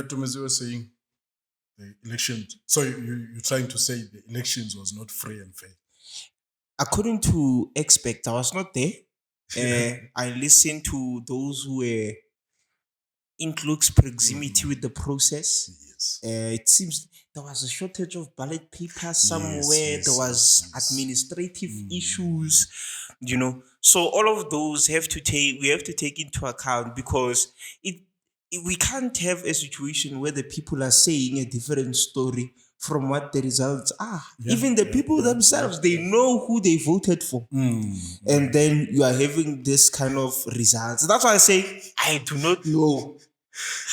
Thomas, you were saying the elections. So you're trying to say the elections was not free and fair. According to expect, I was not there. I listened to those who were in close proximity with the process. Yes. It seems there was a shortage of ballot papers somewhere. yes, There was yes. administrative issues, So all of those we have to take into account because we can't have a situation where the people are saying a different story from what the results are. Even the people themselves, they know who they voted for. And then you are having this kind of results. That's why I say I do not know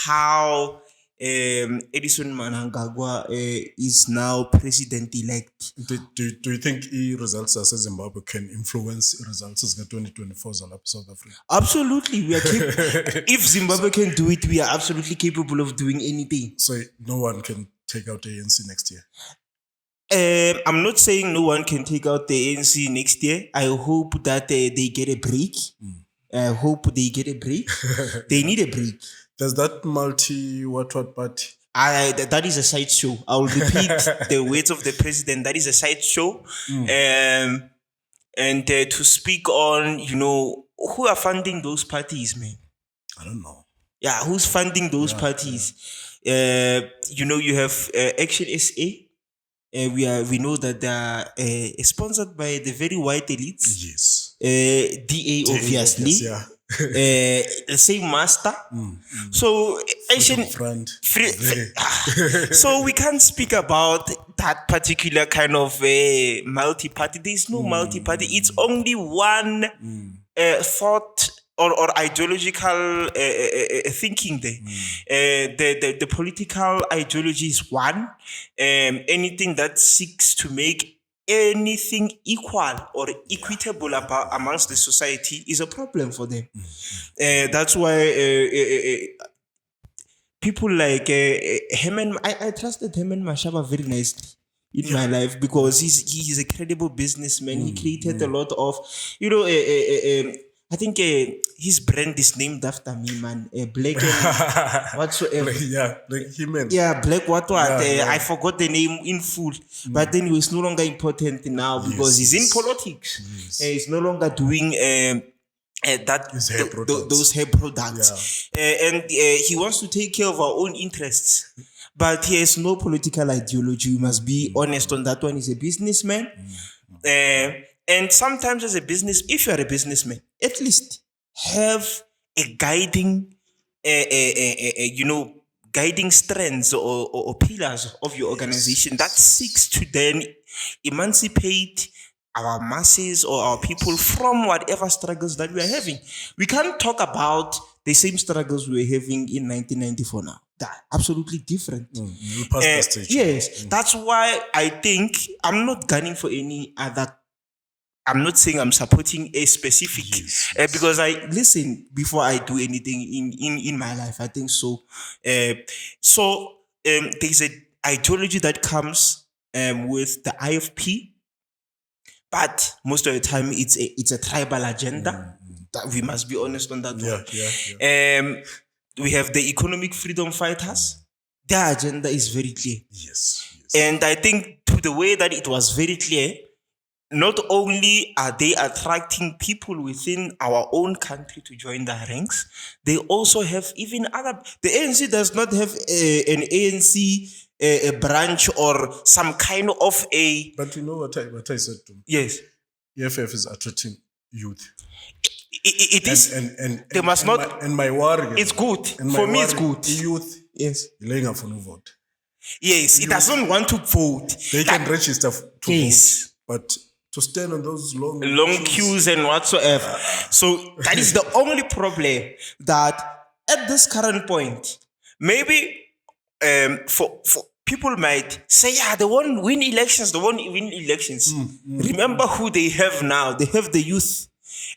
how Edison Mnangagwa is now president-elect. Do you think results as Zimbabwe can influence results as the 2024 South Africa? Absolutely. If Zimbabwe can do it, we are absolutely capable of doing anything. So no one can take out the ANC next year? I'm not saying no one can take out the ANC next year. I hope that they get a break. I hope they get a break. They need a break. Does that what party? That is a side show. I will repeat the words of the president. That is a side show. And to speak on, who are funding those parties, man? I don't know. Yeah, who's funding those parties? You have Action SA. We know that they are sponsored by the very white elites. Yes. DA obviously. Yeah. The same master. So Asian so we can't speak about that particular kind of multi-party. There's no multi-party. It's only one thought or ideological thinking there. The political ideology is one. Anything that seeks to make anything equal or equitable amongst the society is a problem for them. That's why people like Hemen, I trusted Hemen Mashaba very nicely in my life because he's a credible businessman. He created a lot of, I think his brand is named after me, man. Black and whatsoever. Like him. Black what? I forgot the name in full. But then he is no longer important now because he's in politics. He's no longer doing those hair products. And he wants to take care of our own interests. But he has no political ideology. We must be honest on that one. He's a businessman. And sometimes if you are a businessman, at least have a guiding, guiding strands or pillars of your organization that seeks to then emancipate our masses or our people from whatever struggles that we are having. We can't talk about the same struggles we were having in 1994 now. They're absolutely different. We passed that stage. Yes, that's why I think I'm not gunning for any other. I'm not saying I'm supporting a specific because I listen before I do anything in my life. I think so. There's an ideology that comes with the IFP, but most of the time it's a tribal agenda. That we must be honest on that one. We have the economic freedom fighters. Their agenda is very clear. Yes. And I think to the way that it was very clear, not only are they attracting people within our own country to join their ranks, they also have even other. The ANC does not have an ANC a branch or some kind of a. But you know what I said to him? Yes. EFF is attracting youth. It is. And they must not. And my worry. It's good. For me, it's good. Youth. Yes. Laying up for no vote. Yes. It doesn't want to vote. They can register to vote. But to stand on those long queues and whatsoever. So that is the only problem that at this current point, maybe for people might say, they won't win elections. Remember who they have now. They have the youth.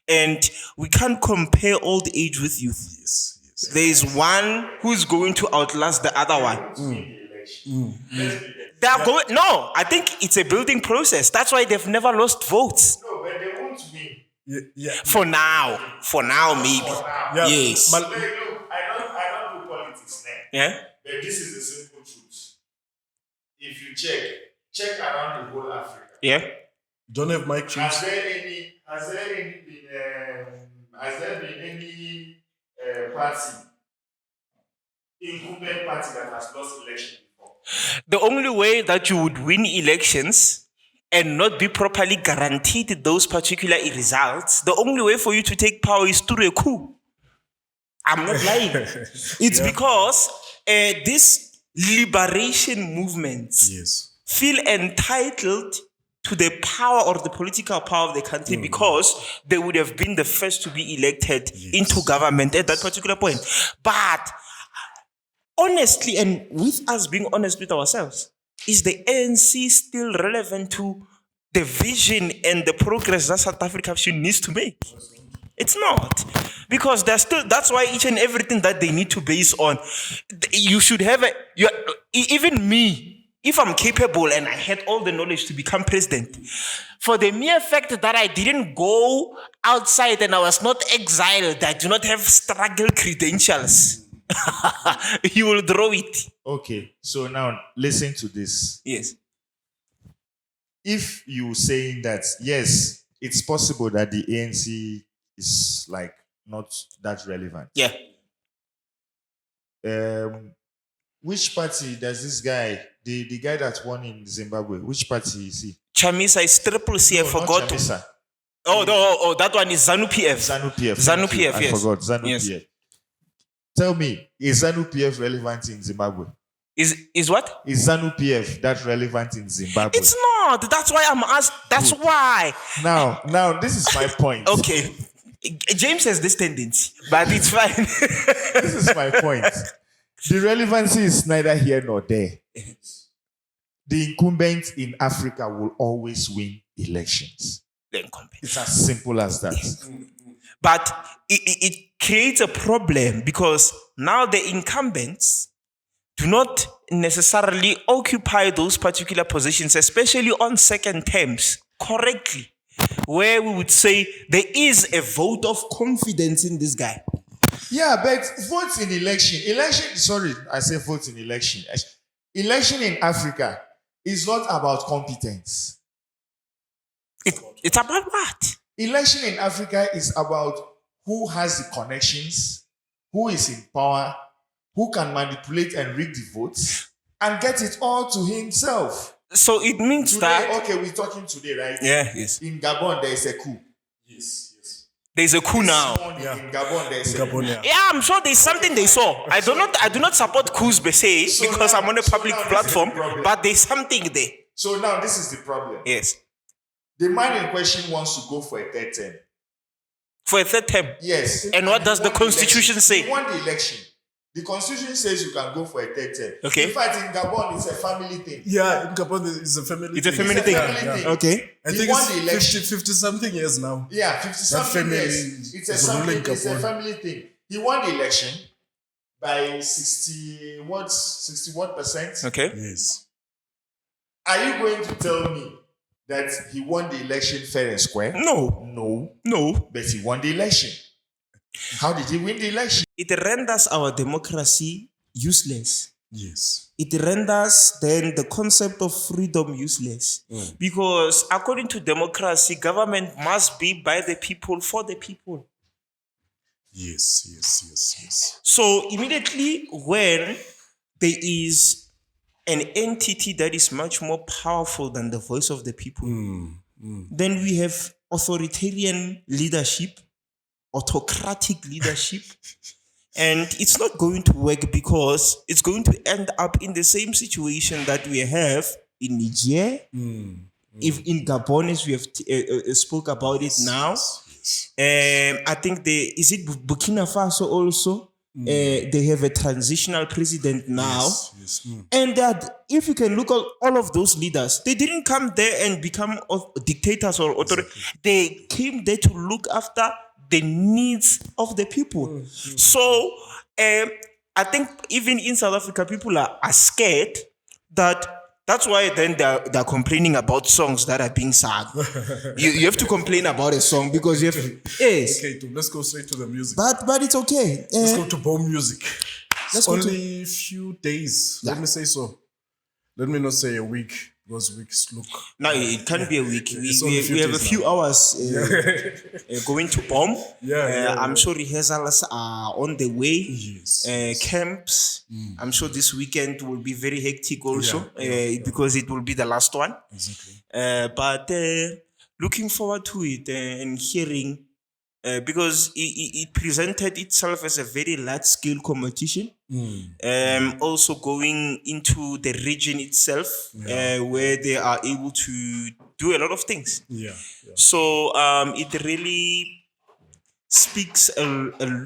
And we can't compare old age with youth. Yes. There is one who's going to outlast the other one. They are going. No, I think it's a building process. That's why they've never lost votes. No, but they won't win. For now, maybe. For now. Yes. Look, I don't do politics now. Yeah. But this is the simple truth. If you check around the whole Africa. Yeah. Don't have mic Has trips. has there been any party, incumbent party that has lost election before? The only way that you would win elections and not be properly guaranteed those particular results, the only way for you to take power is through a coup. I'm not lying. It's because these liberation movements Yes. feel entitled to the power or the political power of the country because they would have been the first to be elected into government at that particular point. But honestly, and with us being honest with ourselves, is the ANC still relevant to the vision and the progress that South Africa needs to make? It's not. Because that's why each and everything that they need to base on, you should have even me, if I'm capable and I had all the knowledge to become president, for the mere fact that I didn't go outside and I was not exiled, I do not have struggle credentials, you will draw it. Okay, so now listen to this. Yes. If you saying that, yes, it's possible that the ANC is like not that relevant. Yeah. Which party does this guy, the guy that won in Zimbabwe, which party is he? Chamisa is triple C, I No, forgot. not Chamisa. Oh, that one is ZANU PF. ZANU PF. ZANU Thank you. PF, I yes. forgot. ZANU Yes. PF. Tell me, is ZANU PF relevant in Zimbabwe? Is what? Is ZANU PF that relevant in Zimbabwe? It's not. That's why I'm asked. That's why. Now, this is my point. Okay. James has this tendency, but it's fine. This is my point. The relevancy is neither here nor there. The incumbent in Africa will always win elections. The incumbent. It's as simple as that. But it creates a problem because now the incumbents do not necessarily occupy those particular positions, especially on second terms, correctly, where we would say there is a vote of confidence in this guy. Yeah, but votes in election. Sorry, I say votes in election. Election in Africa is not about competence. It's about what? Election in Africa is about who has the connections, who is in power, who can manipulate and rig the votes, and get it all to himself. So it means Today, that... okay, we're talking today, right? Yeah, yes. In Gabon, there is a coup. Yes. There's a coup now. In Gabon, there is a coup. Yeah, I'm sure there's something they saw. I do not support coups per se because I'm on a public platform, but there's something there. So now this is the problem. Yes. The man in question wants to go for a third term. For a third term? Yes. And what does the Constitution say? He won the election. The Constitution says you can go for a third term. Okay. In fact, in Gabon, it's a family thing. Yeah, in Gabon, it's a family It's a thing. family thing. Yeah. Okay. I He think won it's the election. 50 something years now. Yeah, 50 something family years. It's a is family, ruling it's a Gabon. family thing. He won the election by 61%. Okay. Yes. Are you going to tell me that he won the election fair and square? No. But he won the election. How did he win the election? It renders our democracy useless. Yes. It renders then the concept of freedom useless. Because according to democracy, government must be by the people, for the people. Yes. So immediately when there is an entity that is much more powerful than the voice of the people, then we have authoritarian leadership, autocratic leadership, and it's not going to work because it's going to end up in the same situation that we have in Niger, if in Gabon, as we have spoke about it now. I think is it Burkina Faso also? They have a transitional president now. Yes. And that if you can look at all of those leaders, they didn't come there and become dictators or authority. They came there to look after the needs of the people. So I think even in South Africa, people are scared that's why then they're complaining about songs that are being sung. you have to complain about a song because you have yes. Okay, let's go straight to the music. But it's okay. Let's go to bomb music. It's go to only few days. Yeah. Let me say so. Let me not say a week because weeks look. No, it can't be a week. It's We, only we, we have a days few now. hours going to bomb. Yeah, I'm sure rehearsals are on the way. Yes, Camps. I'm sure this weekend will be very hectic also Yeah. because it will be the last one. Exactly. But looking forward to it and hearing because it presented itself as a very large scale competition. Also going into the region itself where they are able to do a lot of things. Yeah. So it really speaks a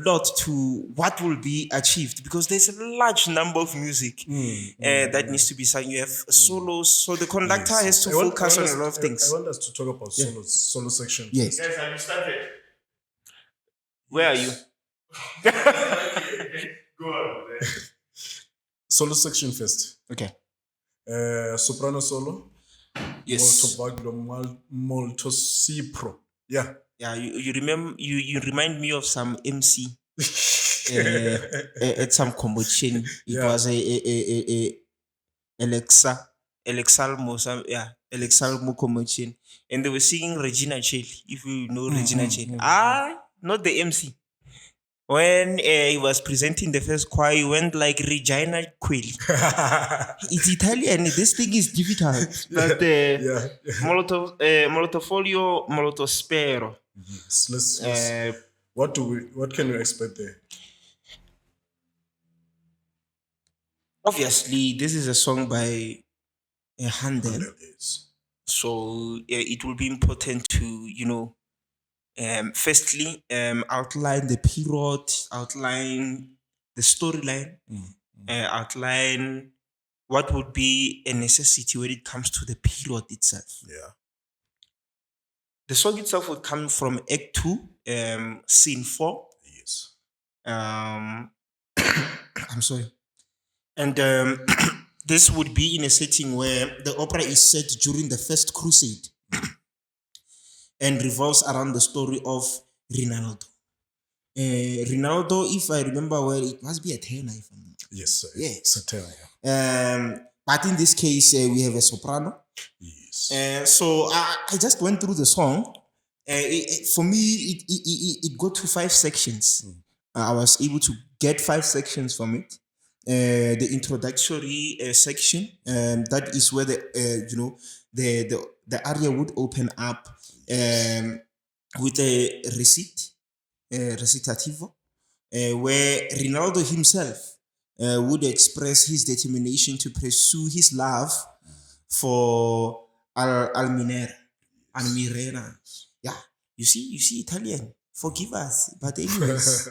lot to what will be achieved because there's a large number of music that needs to be sung. You have solos, so the conductor has to focus on a lot of things. I want us to talk about solo section. Yes. Guys, have you started? Where are you? Go on. Then. Solo section first. Okay. Soprano solo. Yes. Molto bagno, molto sipro. Yeah. Yeah, you remember you remind me of some MC at some competition. It was a Alexalmo, Alexalmo competition, and they were singing Regina Cheli. If you know Regina Cheli, not the MC. When he was presenting the first choir, he went like Regina Quelli. It's Italian. This thing is difficult. But Molotofolio, Molotospero. Yes, let's what can we expect there? Obviously, this is a song by Handel. Yes. So it will be important to, firstly, outline the period, outline the storyline, outline what would be a necessity when it comes to the period itself. Yeah. The song itself would come from Act 2, Scene 4. Yes. I'm sorry. And this would be in a setting where the opera is set during the First Crusade and revolves around the story of Rinaldo. Rinaldo, if I remember well, it must be a tenor. If I'm not. Yes, sir. Yes. It's a tenor, yeah. But in this case, we have a soprano. Yes. So I just went through the song. For me, it got to 5 sections. I was able to get 5 sections from it. The introductory section, that is where the aria would open up with a recitativo, where Rinaldo himself would express his determination to pursue his love for Almirena. Yeah, you see Italian. Forgive us, but anyways,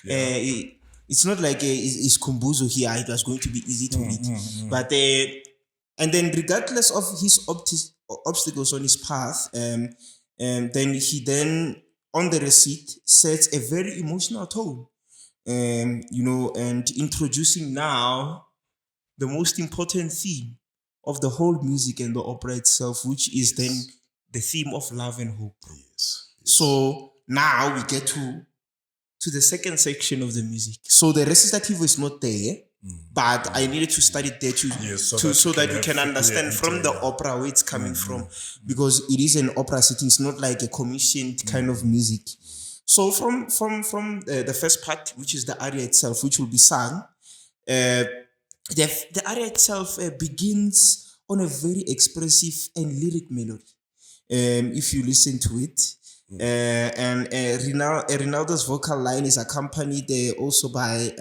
it's not like it's Kumbuzo here. It was going to be easy to read, but and then regardless of his obstacles on his path, then he on the receipt sets a very emotional tone, and introducing now the most important theme of the whole music and the opera itself, which is then the theme of love and hope. Yes. So now we get to the second section of the music. So the recitativo is not there, but I needed to study it there so that you can understand from the opera where it's coming from, because it is an opera setting. It's not like a commissioned kind of music. So from the first part, which is the aria itself, which will be sung, the aria itself begins on a very expressive and lyric melody. If you listen to it, and Rinaldo's vocal line is accompanied also by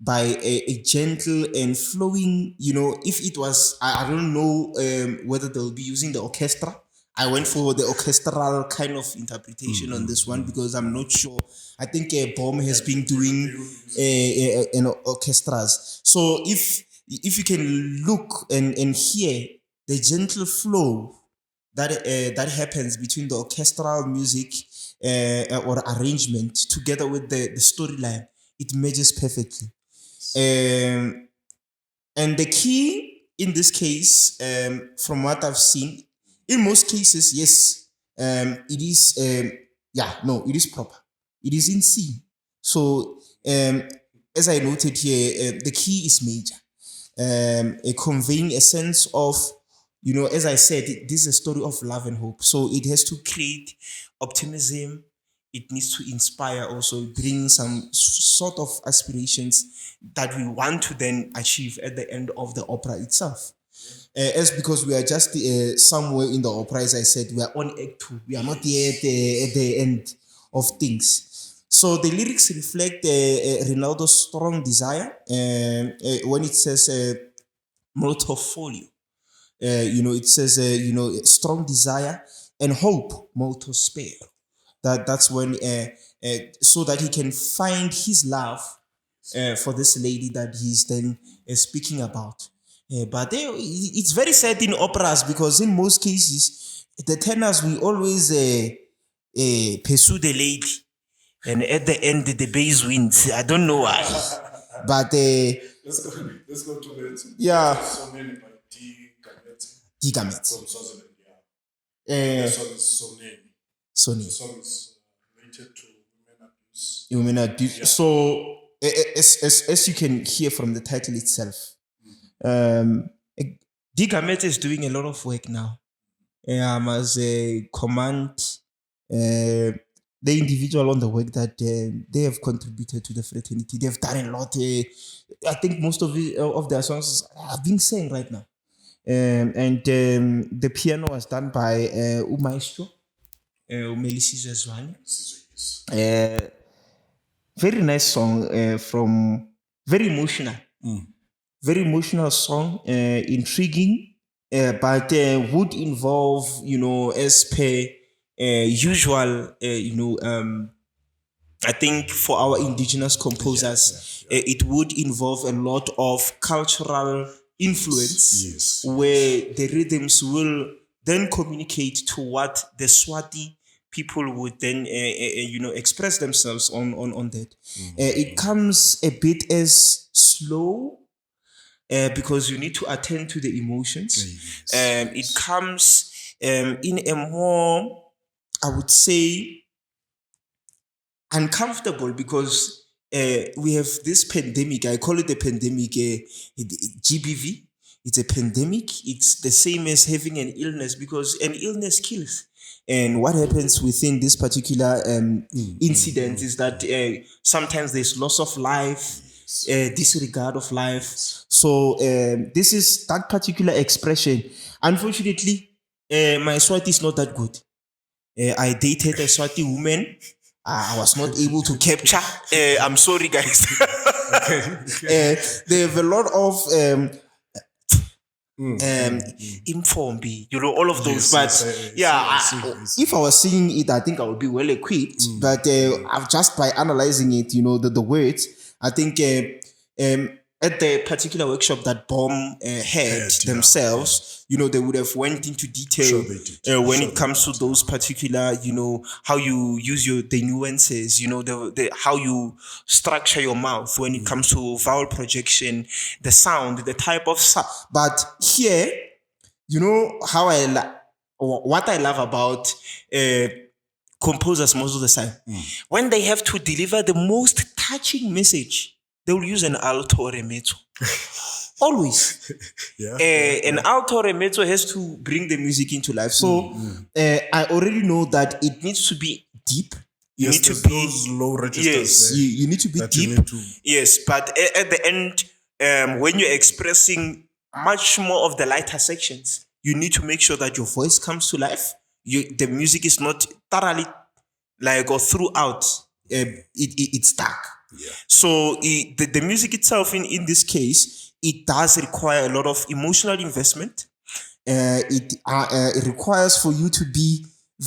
a gentle and flowing. If it was, I don't know whether they'll be using the orchestra. I went for the orchestral kind of interpretation on this one because I'm not sure. I think Baum has been doing orchestras. So if you can look and hear the gentle flow that happens between the orchestral music or arrangement together with the storyline, it merges perfectly. And the key in this case, from what I've seen, in most cases, yes, it is. It is proper. It is in C. So as I noted here, the key is major. Conveying a sense of, as I said, this is a story of love and hope. So it has to create optimism. It needs to inspire, also bring some sort of aspirations that we want to then achieve at the end of the opera itself. As because we are just somewhere in the opera, as I said, we are on act 2. We are not yet at the end of things. So the lyrics reflect Ronaldo's strong desire when it says multifolio. It says strong desire and hope molto spare. That's when so that he can find his love for this lady that he's then speaking about. But it's very sad in operas because in most cases the tenors will always pursue the lady, and at the end the bass wins. I don't know why, but Let's go to the yeah, so many by D. Gametti Gigamets. from Swaziland. Yeah. The song is so many. Sony. The song is related to women abuse. Women are deep. So as you can hear from the title itself, Digamet is doing a lot of work now. As a command the individual on the work that they have contributed to the fraternity. They've done a lot. I think most of their songs are being sang right now. And the piano was done by Umaestro, Umelisizo Zwane. Very nice song from very emotional. Very emotional song, intriguing, but would involve, as per usual, I think for our indigenous composers, it would involve a lot of cultural influence, where the rhythms will then communicate to what the Swati people would then, express themselves on that. It comes a bit as slow, because you need to attend to the emotions. It comes in a more, I would say, uncomfortable, because we have this pandemic. I call it a pandemic, GBV. It's a pandemic. It's the same as having an illness, because an illness kills. And what happens within this particular incident is that sometimes there's loss of life, disregard of life. So this is that particular expression. Unfortunately, my Swati is not that good. I dated a Swati woman. I was not able to capture. I'm sorry, guys. They have a lot of Informbi, all of those. If I was singing it, I think I would be well equipped. But I've just by analyzing it, the words, I think at the particular workshop that BOM had themselves, they would have went into detail when it comes to those particular, how you use the nuances, the how you structure your mouth when it comes to vowel projection, the sound, the type of sound. But here, how what I love about composers most of the time, when they have to deliver the most touching message, they will use an alto or a mezzo. Always. An alto or a mezzo has to bring the music into life. So I already know that it needs to be deep. You need to be those low registers. Yes, you need to be deep. Yes, but at the end, when you're expressing much more of the lighter sections, you need to make sure that your voice comes to life. The music is not thoroughly or throughout. It's dark. So the music itself, in this case, it does require a lot of emotional investment. It requires for you to be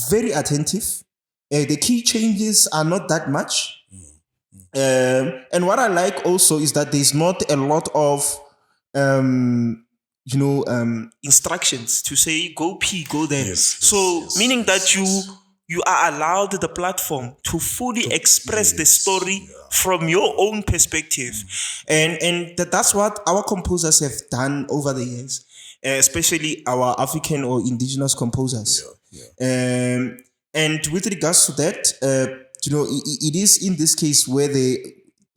very attentive. The key changes are not that much. And what I like also is that there's not a lot of instructions to say go P, go there. Meaning that you are allowed the platform to fully express the story from your own perspective. And that's what our composers have done over the years, especially our African or indigenous composers. And with regards to that, it is in this case where they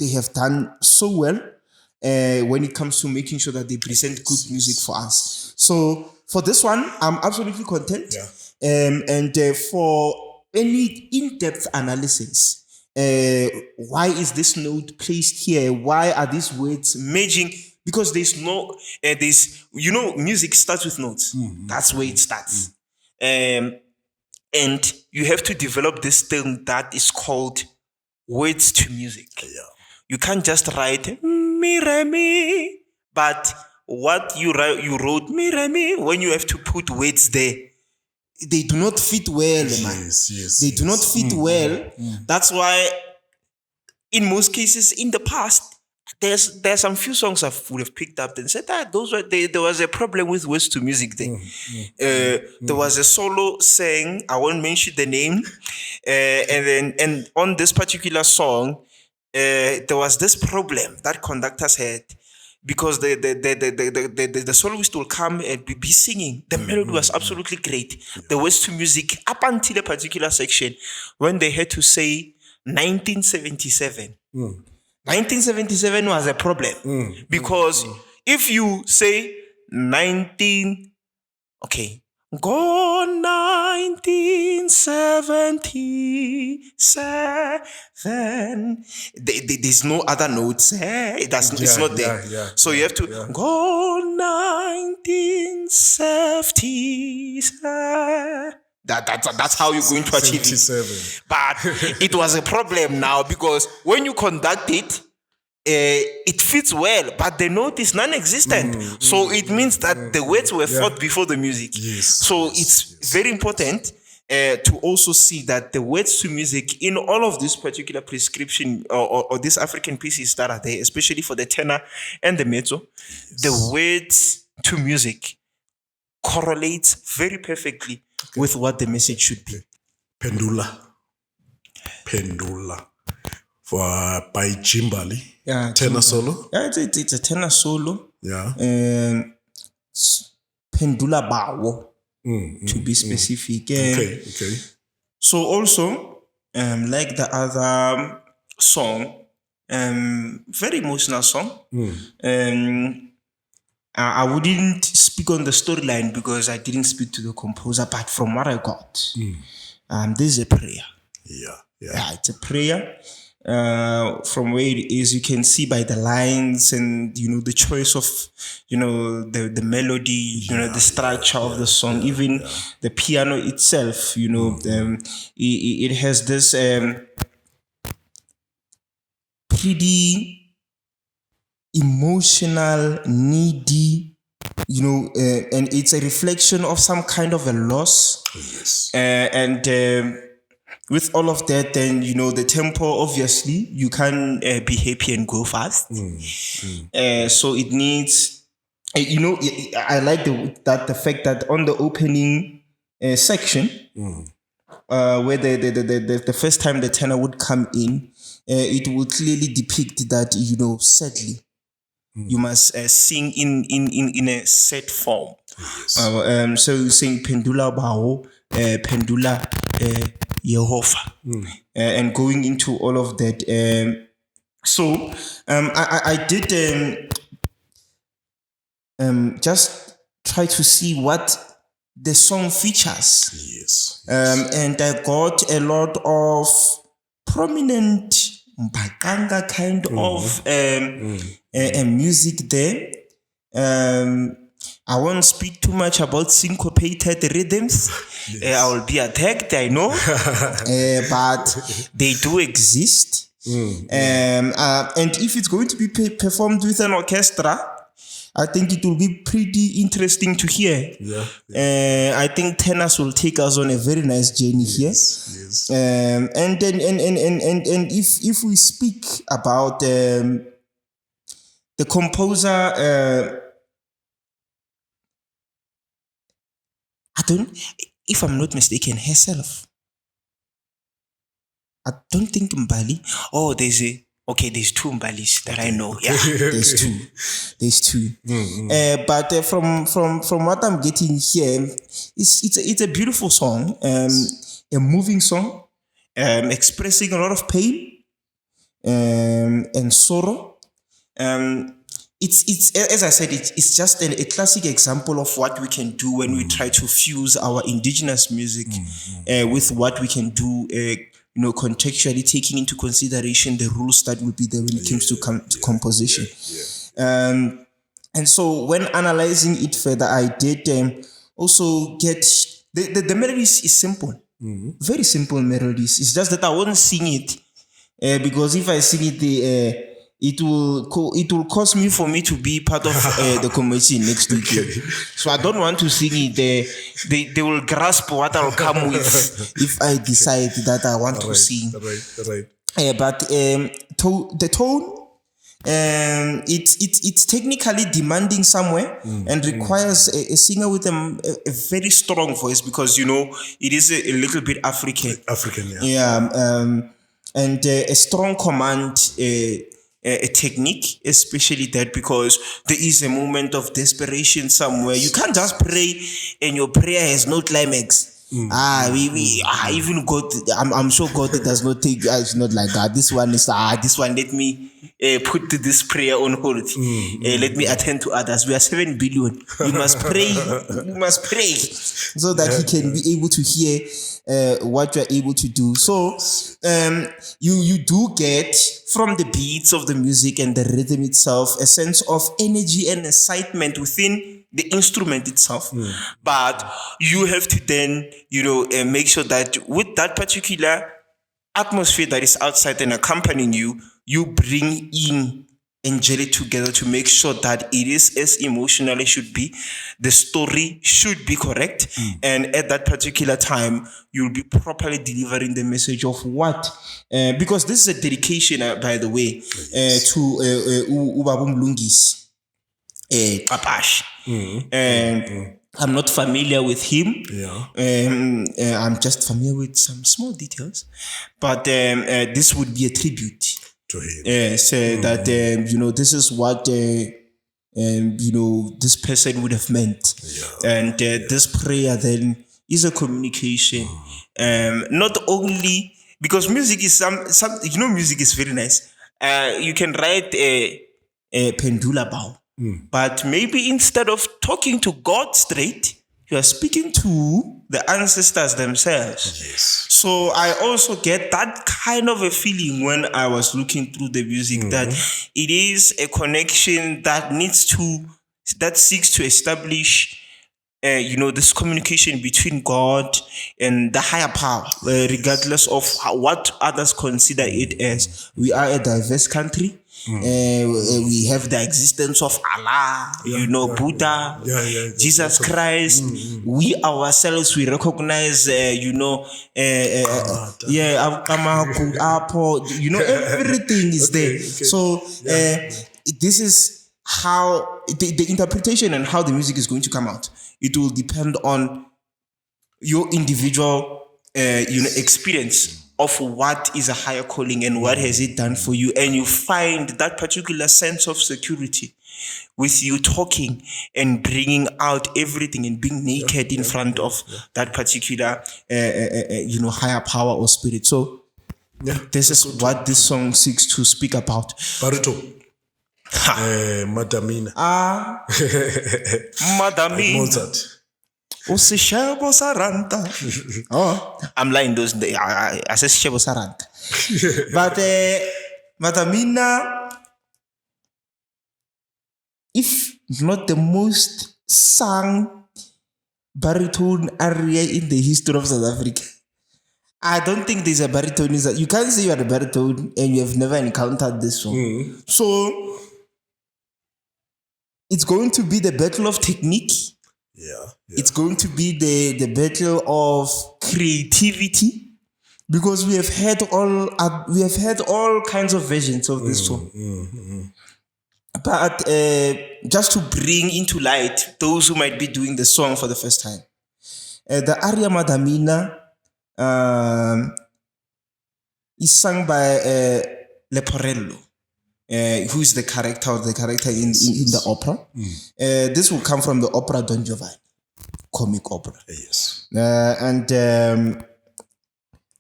they have done so well when it comes to making sure that they present good music for us. So for this one, I'm absolutely content. And for any in-depth analysis, why is this note placed here? Why are these words merging? Because there's no, music starts with notes. That's where it starts. And you have to develop this thing that is called words to music. You can't just write mi re mi, but what you wrote mi re mi, when you have to put words there, they do not fit well, man. They do not fit well. That's why, in most cases, in the past, there's some few songs I would have picked up and said that there was a problem with words to music there. There was a solo sang, I won't mention the name, and on this particular song, there was this problem that conductors had. Because the soloist will come and be singing. The melody was absolutely great. The words to music, up until a particular section, when they had to say 1977. 1977 was a problem. Because if you say go 1977. There's no other notes. It's not there. So you have to go 1977. That's how you're going to achieve it. But it was a problem now because when you conduct it, it fits well, but the note is non-existent. So it means that the words were thought before the music. So it's very important to also see that the words to music in all of this particular prescription or these African pieces that are there, especially for the tenor and the mezzo, the words to music correlates very perfectly with what the message should be. Pendula. By Jimbali. Tenor solo. It's a tenor solo. Pendula Bawo, to be specific. Okay. So also, like the other song, very emotional song. I wouldn't speak on the storyline because I didn't speak to the composer, but from what I got, this is a prayer. It's a prayer. From where it is, you can see by the lines and the choice of the melody, the structure of the song, even the piano itself. It has this pretty emotional, needy, and it's a reflection of some kind of a loss. And with all of that, then, the tempo, obviously, you can't be happy and go fast. So it needs, I like the fact that on the opening section, where the first time the tenor would come in, it would clearly depict that, sadly, you must sing in a set form. So saying Pendula Bao, Pendula Jehovah, and going into all of that. So I did just try to see what the song features. And I got a lot of prominent Mbakanga kind of music there. I won't speak too much about syncopated rhythms. I will be attacked, I know. But they do exist. And if it's going to be performed with an orchestra, I think it will be pretty interesting to hear. I think tenors will take us on a very nice journey here. And then if we speak about the composer, if I'm not mistaken, herself. I don't think Mbali. Oh, there's two Mbalis that I know. Yeah, there's two. But from what I'm getting here, it's a beautiful song, a moving song, expressing a lot of pain, and sorrow. It's as I said, it's just a classic example of what we can do when we try to fuse our indigenous music with what we can do, contextually taking into consideration the rules that will be there when it comes to composition. And so when analyzing it further, I did also get the melodies is simple, very simple melodies. It's just that I won't sing it because if I sing it, it will cause me for me to be part of the committee next week. So I don't want to sing it. They will grasp what I'll come with if I decide that I want to sing. Right. But the tone. It's technically demanding somewhere and requires a singer with a very strong voice because it is a little bit African. And a strong command, a technique, especially that because there is a moment of desperation somewhere. You can't just pray and your prayer has no climax. Even God, I'm sure God does not take. It's not like that. This one is this one. Let me put this prayer on hold. Let me attend to others. We are 7 billion. You must pray. You must pray so that He can be able to hear what you are able to do. So you do get from the beats of the music and the rhythm itself a sense of energy and excitement within the instrument itself. But you have to then, make sure that with that particular atmosphere that is outside and accompanying you, you bring in and gel it together to make sure that it is as emotional as it should be. The story should be correct. And at that particular time, you'll be properly delivering the message of what. Because this is a dedication, by the way, to Ubabum Lungis. Apash. And I'm not familiar with him. I'm just familiar with some small details. But this would be a tribute to him. Say that this is what this person would have meant. And this prayer then is a communication. Not only because music is some music is very nice. You can write a pendula bow. But maybe instead of talking to God straight, you are speaking to the ancestors themselves. Yes. So I also get that kind of a feeling when I was looking through the music that it is a connection that seeks to establish this communication between God and the higher power, regardless of what others consider it as. We are a diverse country. We have the existence of Allah, Buddha, Jesus Christ. We ourselves, we recognize, everything is there. So this is how the interpretation and how the music is going to come out. It will depend on your individual, experience of what is a higher calling and what has it done for you, and you find that particular sense of security with you talking and bringing out everything and being naked in front of that particular higher power or spirit. So this is what this song seeks to speak about. Barito. Madamina. Madamina. Mozart. I'm lying those days. I said Shebo Saranta. But Madamina, if not the most sung baritone aria in the history of South Africa, I don't think there's a baritone. You can't say you are a baritone and you have never encountered this song. So it's going to be the battle of technique. It's going to be the battle of creativity, because we have had all kinds of versions of this song. But just to bring into light those who might be doing the song for the first time, the aria Madamina is sung by Leporello, who is the character in the opera. This will come from the opera Don Giovanni, comic opera. And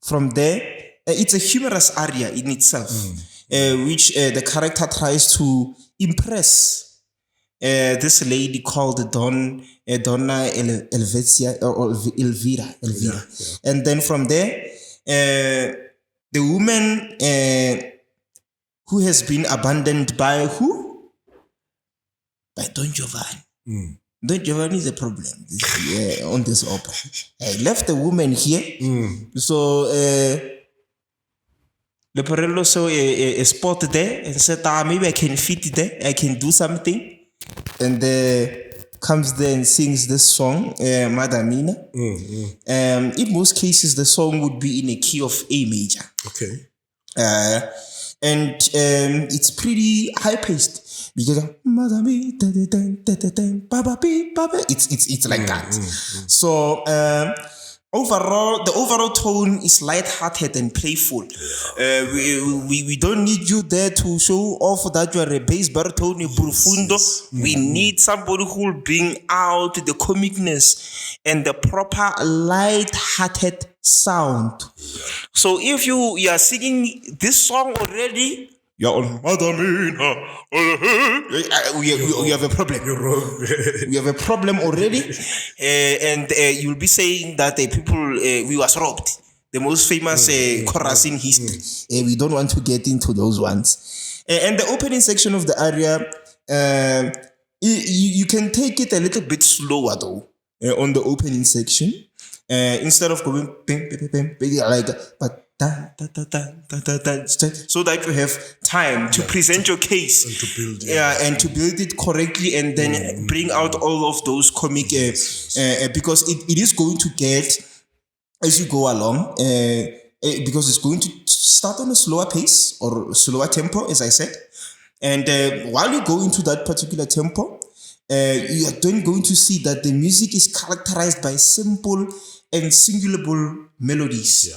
from there, it's a humorous aria in itself. which the character tries to impress this lady called Donna Elvesia or Elvira. And then from there, the woman who has been abandoned by who? By Don Giovanni. Don Giovanni is a problem on this opera. I left the woman here, so Leporello saw a spot there and said, maybe I can fit there, I can do something. And comes there and sings this song, Madamina. In most cases, the song would be in a key of A major. Okay. And it's pretty high paced because it's like that. So overall, the overall tone is light-hearted and playful. We don't need you there to show off that you are a bass baritone profundo. We need somebody who will bring out the comicness and the proper light-hearted sound. So if you are singing this song already, you're on Madamina. We have a problem. We have a problem already. And you'll be saying that people, we was robbed. The most famous chorus in history. We don't want to get into those ones. And the opening section of the aria, you can take it a little bit slower though, on the opening section. Instead of going like but so that you have time to present your case And to build, and to build it correctly and then bring out all of those comic because it is going to get as you go along because it's going to start on a slower pace or slower tempo, as I said, and while you go into that particular tempo, you are then going to see that the music is characterized by simple and singulable melodies,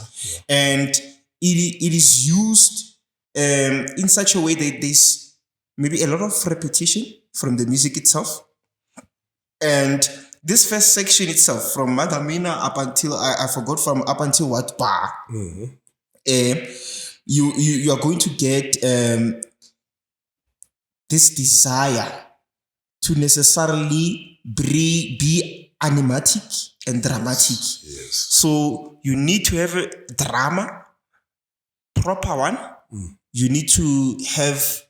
and it is used in such a way that there's maybe a lot of repetition from the music itself. And this first section itself, from Madamina up until I forgot from up until what bar, you are going to get this desire to necessarily be animatic and dramatic. Yes. So you need to have a drama, proper one. You need to have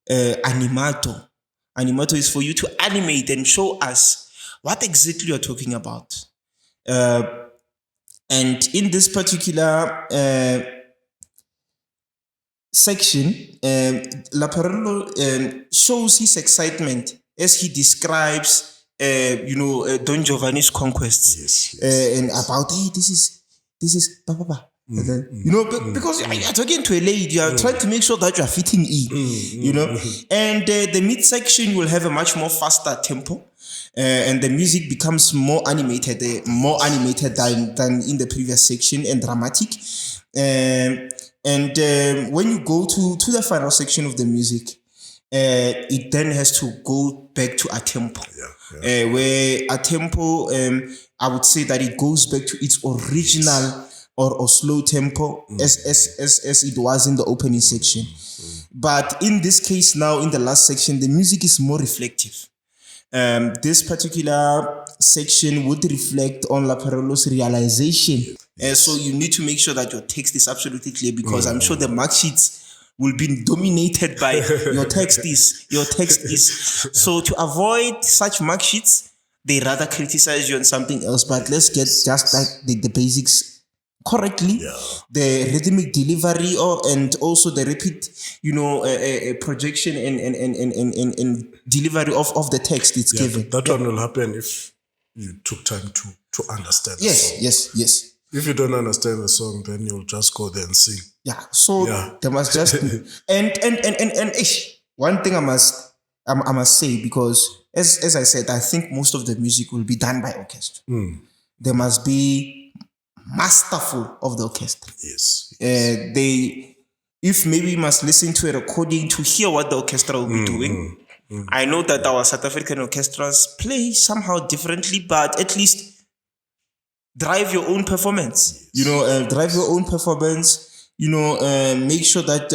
animato. Animato is for you to animate and show us what exactly you're talking about. And in this particular section, Laparello shows his excitement as he describes Don Giovanni's conquests. And about, hey, this is ba. And then, because you're talking to a lady, you are trying to make sure that you are fitting in, And the mid-section will have a much more faster tempo, and the music becomes more animated than in the previous section, and dramatic. And when you go to the final section of the music, it then has to go back to a tempo, where a tempo, I would say that it goes back to its original or slow tempo as it was in the opening section. But in this case now, in the last section, the music is more reflective. This particular section would reflect on Laparello's realization. So you need to make sure that your text is absolutely clear, because I'm sure the mark sheets will be dominated by your text is. So to avoid such mark sheets, they rather criticize you on something else. But let's get just like the basics correctly, the rhythmic delivery and also the repeat, projection and delivery of the text it's given. That one will happen if you took time to understand the song. Yes. If you don't understand the song, then you'll just go there and sing. So there must just and one thing I must say, because as I said, I think most of the music will be done by orchestra. There must be masterful of the orchestra. Yes. If maybe you must listen to a recording to hear what the orchestra will be doing. I know that our South African orchestras play somehow differently, but at least drive your own performance. Drive your own performance. make sure that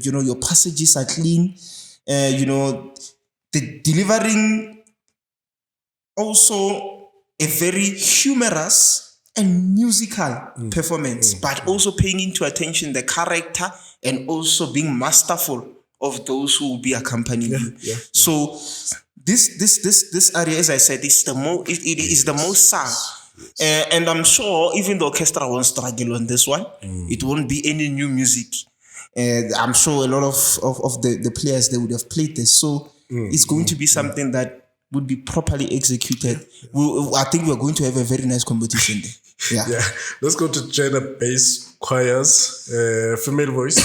your passages are clean. The delivering also a very humorous and musical performance, but also paying into attention the character and also being masterful of those who will be accompanying you. So this area, as I said, is the it is the most sung. And I'm sure even the orchestra won't struggle on this one. It won't be any new music. I'm sure a lot of the players, they would have played this. So it's going to be something that would be properly executed. I think we're going to have a very nice competition there. Yeah. Let's go to gender bass choirs. Female voice.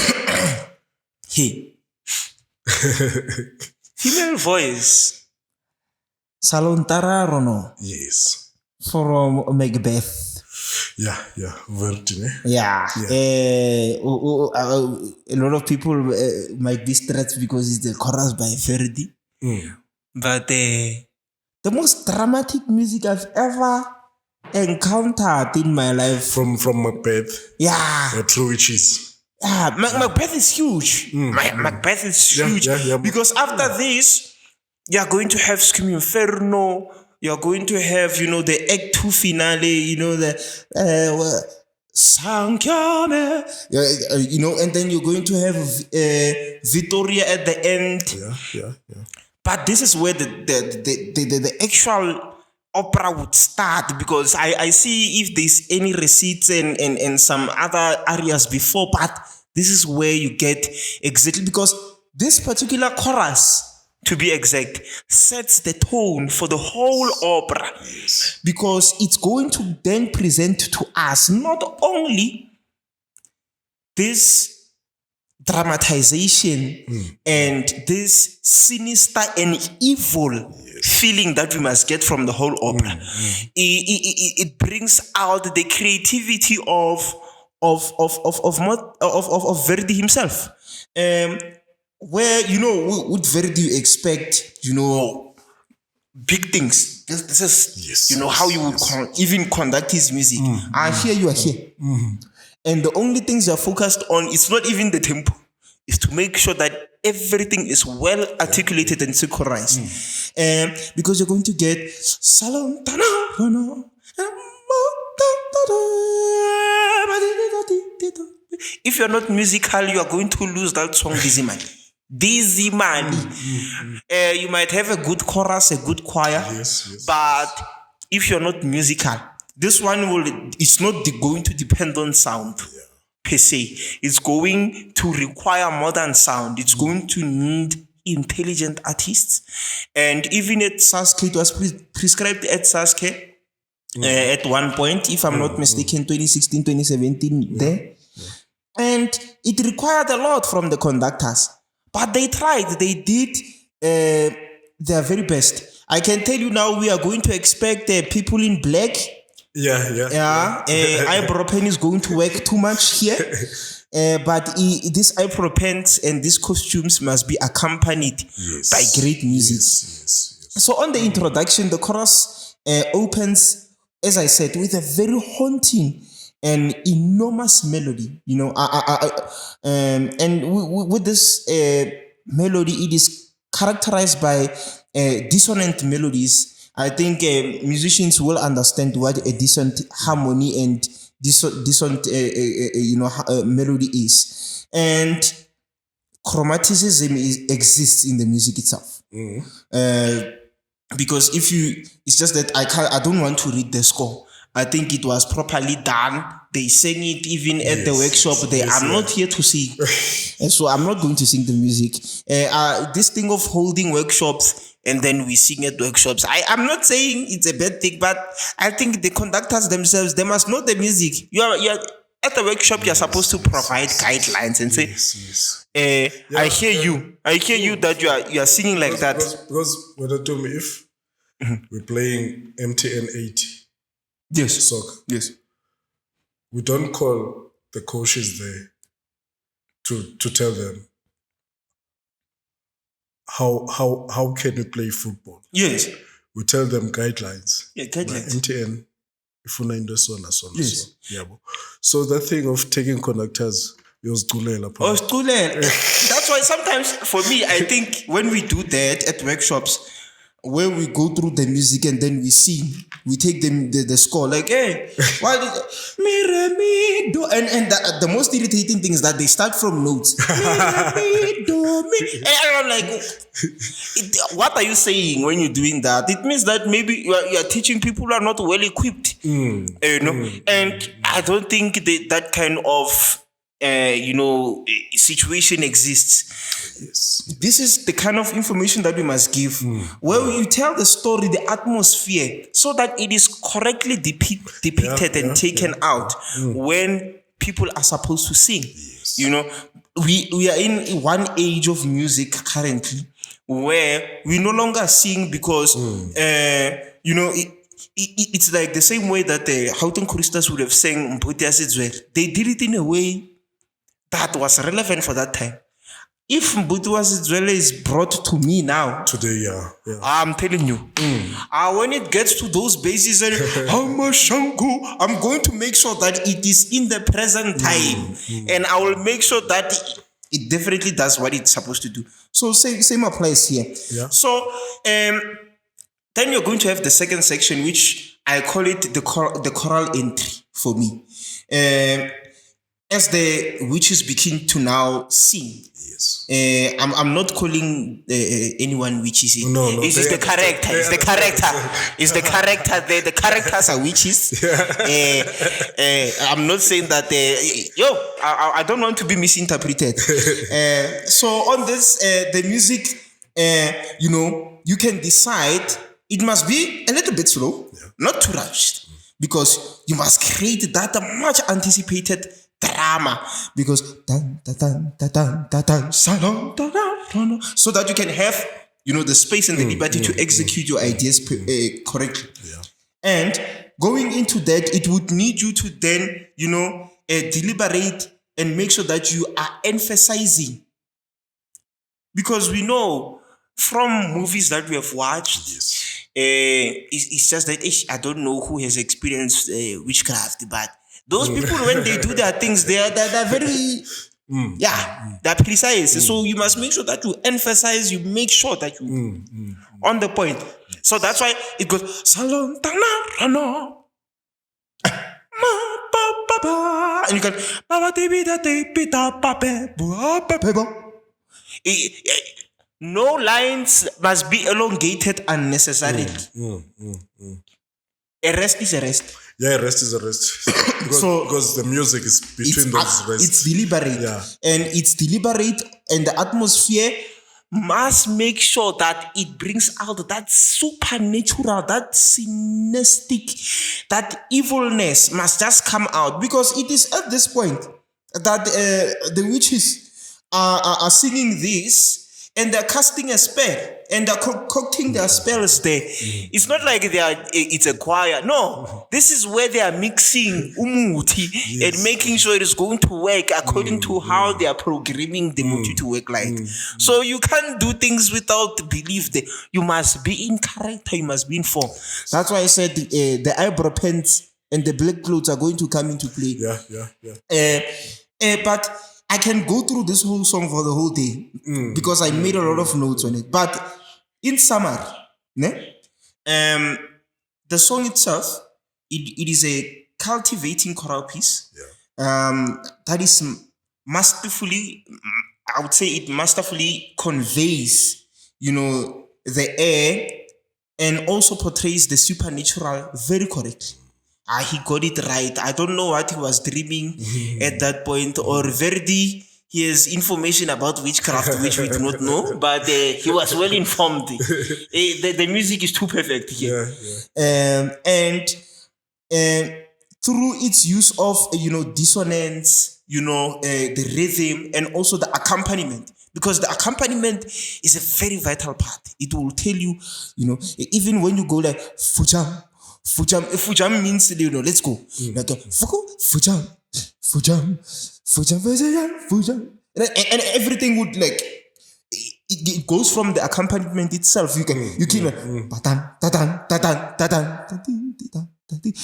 Hey. Female voice. Salontara Rono. Yes. From Macbeth. Yeah. Verdi, eh? Yeah. A lot of people might be stretched because it's the chorus by Verdi. But the most dramatic music I've ever encountered in my life. From Macbeth. Yeah. True Witches. Yeah. Macbeth is huge. Macbeth is huge. Because after this, you're going to have Scream Inferno. You're going to have, the Act 2 finale, the Sankyame, and then you're going to have Vittoria at the end. Yeah. But this is where the actual opera would start, because I see if there's any receipts and some other areas before, but this is where you get exactly, because this particular chorus, to be exact, sets the tone for the whole opera. Yes. Because it's going to then present to us not only this dramatization and this sinister and evil feeling that we must get from the whole opera. It brings out the creativity of Verdi himself. Where, with Verdi you expect, big things. This is, how you would even conduct his music. I hear you are here. And the only things you're focused on is not even the tempo. Is to make sure that everything is well articulated and synchronized. Because you're going to get if you're not musical, you are going to lose that song, Dizzy Man. Dizzy Man. You might have a good chorus, a good choir, but if you're not musical, this one it's not going to depend on sound per se. It's going to require modern sound. It's going to need intelligent artists. And even at Sasuke, it was prescribed at Sasuke at one point, if I'm not mistaken, 2016, 2017 there. And it required a lot from the conductors. But they tried. They did their very best. I can tell you now, we are going to expect people in black. Eyebrow pen is going to work too much here. But this eyebrow pens and these costumes must be accompanied by great music. Yes. So on the introduction, the chorus opens, as I said, with a very haunting and enormous melody, and with this melody, it is characterized by dissonant melodies. I think musicians will understand what a dissonant harmony and dissonant melody is, and chromaticism exists in the music itself. Because it's just that I don't want to read the score. I think it was properly done. They sang it even at the workshop. I'm not here to sing. And so I'm not going to sing the music. This thing of holding workshops and then we sing at workshops, I'm not saying it's a bad thing, but I think the conductors themselves, they must know the music. You're at the workshop, you're supposed to provide guidelines and say, I hear you that you are singing like that. Because when they told me if we're playing MTN 80, soccer. Yes. We don't call the coaches there to tell them how can we play football. Yes. We tell them guidelines. Yeah, guidelines. MTN, if you know so. So that thing of taking conductors, Uyoziculela pha. Oh, Stulen. That's why sometimes for me, I think when we do that at workshops, where we go through the music and then we sing, we take the score like, hey, why did mi re mi do, and the most irritating thing is that they start from notes. Mi re mi do mi, and I'm like, what are you saying when you're doing that? It means that maybe you are teaching people who are not well equipped, you know. And I don't think that kind of situation exists. Yes. This is the kind of information that we must give, where you tell the story, the atmosphere, so that it is correctly depicted and taken out when people are supposed to sing. Yes. You know, we are in one age of music currently where we no longer sing because it's like the same way that the Houghton Choristas would have sang Mputi Asidzwele. They did it in a way that was relevant for that time. If Mputi Asidzwele is brought to me now, Today, yeah. I'm telling you, when it gets to those bases, I'm going to make sure that it is in the present time, and I will make sure that it definitely does what it's supposed to do. So same applies here. Yeah. So then you're going to have the second section, which I call it the choral entry for me. As the witches begin to now sing. Yes. I'm not calling anyone witches. No. It's the character. It's the character. It's the character. The characters are witches. I'm not saying that. I don't want to be misinterpreted. So on this, the music, you can decide. It must be a little bit slow, not too rushed, because you must create that much anticipated drama, because so that you can have the space and the liberty to execute your ideas correctly. Yeah. And going into that, it would need you to then deliberate and make sure that you are emphasizing, because we know from movies that we have watched, it's just that I don't know who has experienced witchcraft, but those people, when they do their things, they're very they're precise. So you must make sure that you emphasize, you make sure that you on the point. So that's why it goes Salon Tanarano. And you can no lines must be elongated unnecessarily. A rest is a rest. Yeah, rest is a rest. because the music is between those rests. It's deliberate. Yeah. And it's deliberate, and the atmosphere must make sure that it brings out that supernatural, that synesthetic, that evilness must just come out. Because it is at this point that the witches are singing this, and they're casting a spell, and they're concocting their spells there. It's not like it's a choir. No, this is where they are mixing umuti and making sure it is going to work according to how they are programming the muti to work like. So you can't do things without belief there. You must be in character, you must be in form. That's why I said the eyebrow paints and the black clothes are going to come into play. But I can go through this whole song for the whole day because I made a lot of notes on it. But in summary, the song itself, it is a cultivating choral piece that is masterfully, I would say it masterfully conveys, the air, and also portrays the supernatural very correctly. He got it right. I don't know what he was dreaming at that point, or Verdi, he has information about witchcraft which we do not know, but he was well informed. The music is too perfect here. And through its use of dissonance, the rhythm, and also the accompaniment, because the accompaniment is a very vital part. It will tell you, even when you go like fujam. Fujam means, let's go. Like fujam. And everything would it goes from the accompaniment itself. You can like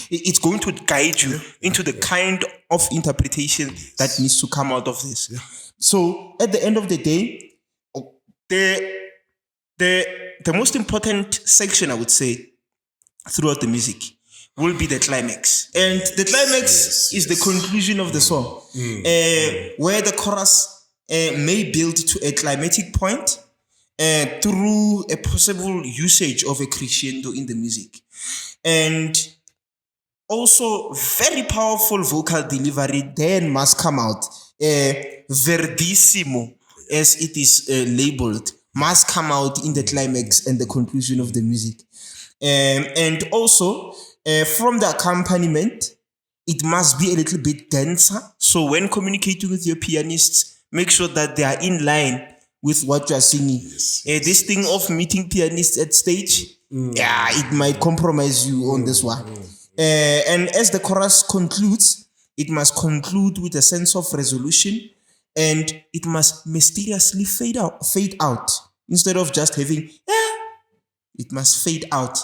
It's going to guide you into the kind of interpretation that needs to come out of this. So at the end of the day, the most important section, I would say, throughout the music will be the climax. And the climax is the conclusion of the song, where the chorus may build to a climatic point through a possible usage of a crescendo in the music. And also very powerful vocal delivery then must come out. Verdissimo, as it is labeled, must come out in the climax and the conclusion of the music. And also, from the accompaniment, it must be a little bit denser. So when communicating with your pianists, make sure that they are in line with what you are singing. This thing of meeting pianists at stage, it might compromise you on this one. And as the chorus concludes, it must conclude with a sense of resolution, and it must mysteriously fade out. Instead of just having, it must fade out.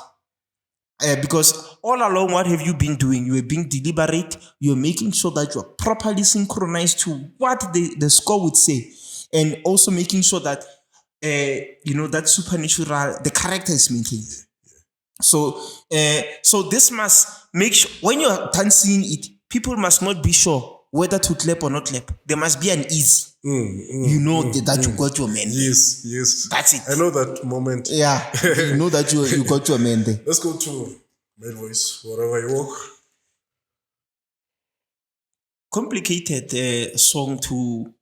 Because all along, what have you been doing? You are being deliberate. You are making sure that you are properly synchronized to what the score would say. And also making sure that, that supernatural, the character is maintained. So this must make sure, when you are done seeing it, people must not be sure whether to clap or not clap. There must be an ease. That you got your man. Yes. That's it. I know that moment. Yeah, you know that you got your man there. Let's go to male voice, wherever you walk. Complicated song to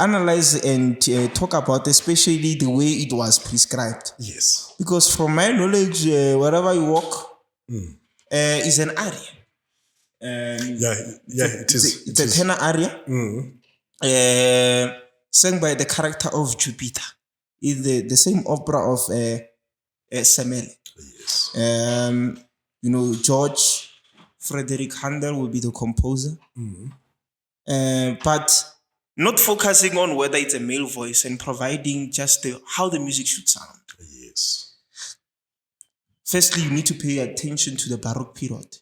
analyze and talk about, especially the way it was prescribed. Yes. Because from my knowledge, wherever you walk is an aria. It is. It's a tenor aria. Sung by the character of Jupiter in the same opera of Semele. Yes. George Frederick Handel will be the composer. But not focusing on whether it's a male voice and providing just how the music should sound. Yes. Firstly, you need to pay attention to the Baroque period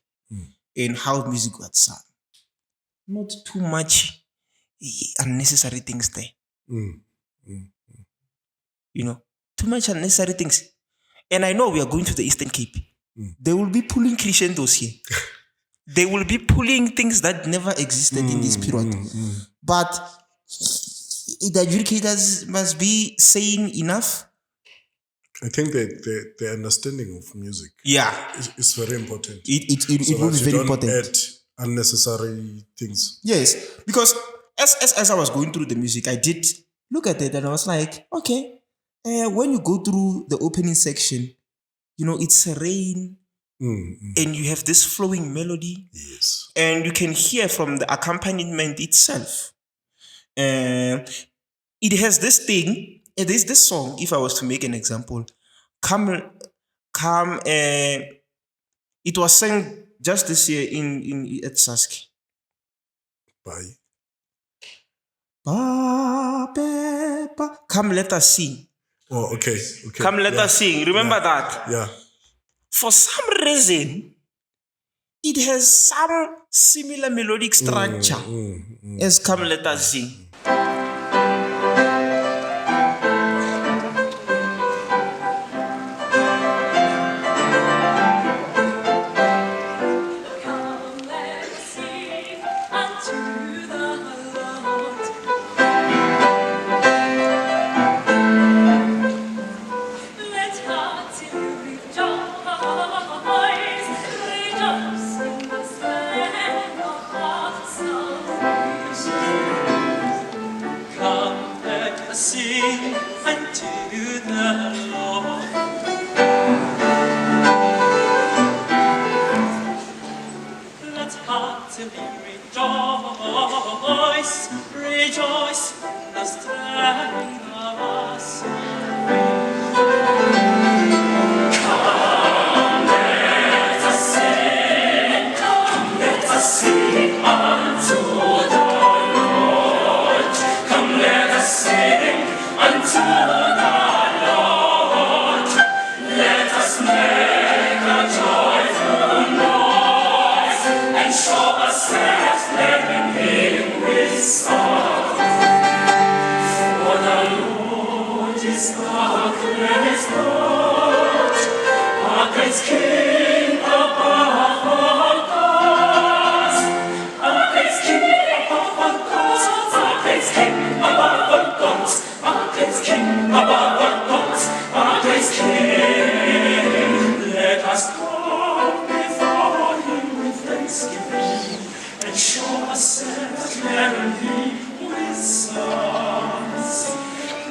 and how music was sung. Not too much unnecessary things there. Too much unnecessary things. And I know we are going to the Eastern Cape. They will be pulling crescendos here. They will be pulling things that never existed in this period. But the adjudicators must be saying enough. I think that the understanding of music is very important. It will be very important. Add unnecessary things. Yes, because as I was going through the music, I did look at it and I was like, okay, when you go through the opening section, it's rain and you have this flowing melody. Yes. And you can hear from the accompaniment itself. It has this thing. There's this song, if I was to make an example, Come, it was sung just this year at Saski. Bye. Come, let us sing. Oh, okay. Come, let us sing. Remember that? Yeah. For some reason, it has some similar melodic structure as Come, let us sing. Sing unto the Lord. Let heartily rejoice in the strength of our salvation. Come, let us sing unto the Lord. Come, let us sing unto the Lord, let us make a joyful great King above all gods, our great King above all gods, our great King above all gods, our great King above all gods, our great King. Let us come before Him with thanksgiving and show ourselves clearly with songs.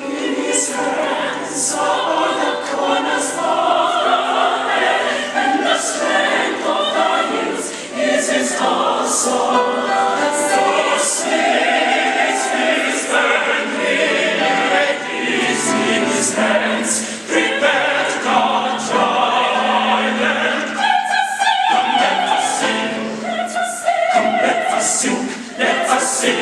In His hands are all the corners of the earth, and the strength of the hills is His also. So sweet His burning is in His hands, prepared God joy. Let us sing, come let us sing, let us sing, come let us sing, let us sing.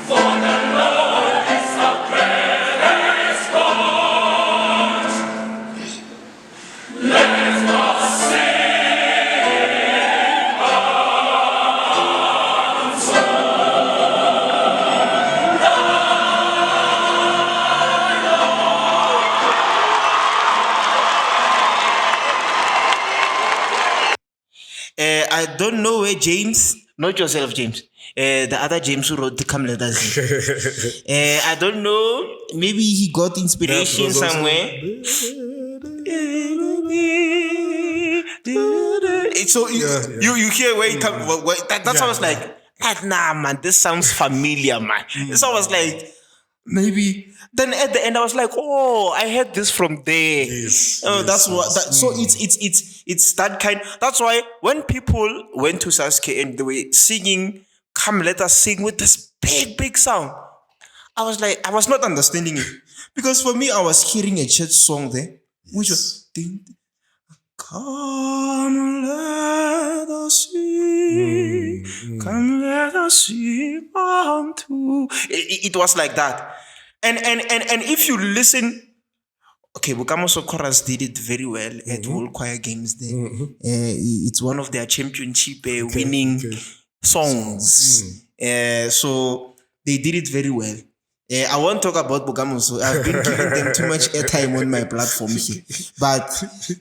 For the Lord is the greatest God. Let us I don't know where James, not yourself, James. The other James who wrote the Come Let Us Sing. I don't know. Maybe he got inspiration. Inspiration somewhere. So you hear where it comes. That's why I was like, nah, man, this sounds familiar, man. So I was like, maybe. Then at the end, I was like, oh, I heard this from there. Yes, That's yes, what. yes. That, so it's that kind. That's why when people went to Sasuke and they were singing, "Come, let us sing" with this big sound, I was like, I was not understanding it, because for me, I was hearing a church song there, which was ding, come let us sing, come let us sing unto. It was like that, and if you listen, okay, Bukamoso Chorus did it very well at World Choir Games there. It's one of their championship winning songs. So they did it very well. I won't talk about Bukamoso. I've been giving them too much airtime on my platform here. But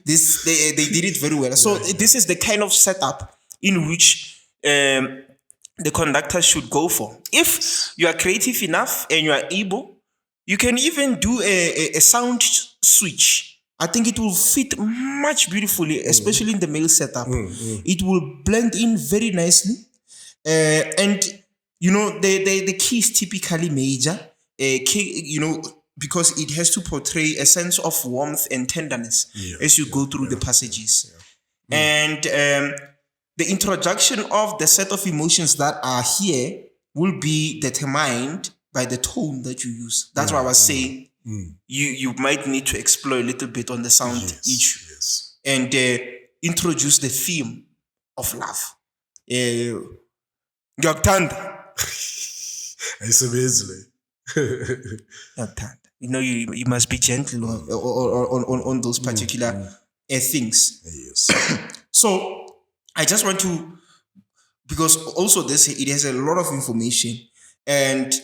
this they did it very well. So this is the kind of setup in which the conductor should go for. If you are creative enough and you are able, you can even do a sound switch. I think it will fit much beautifully, especially in the male setup. It will blend in very nicely. And, you know, the key is typically major, because it has to portray a sense of warmth and tenderness as you go through the passages. And the introduction of the set of emotions that are here will be determined by the tone that you use. That's why I was saying you might need to explore a little bit on the sound issue and introduce the theme of love. Ngiyakuthanda. Ayisebenzile. Ngiyakuthanda. You know, you must be gentle on those particular things. Yes. So I just want to, because also it has a lot of information, and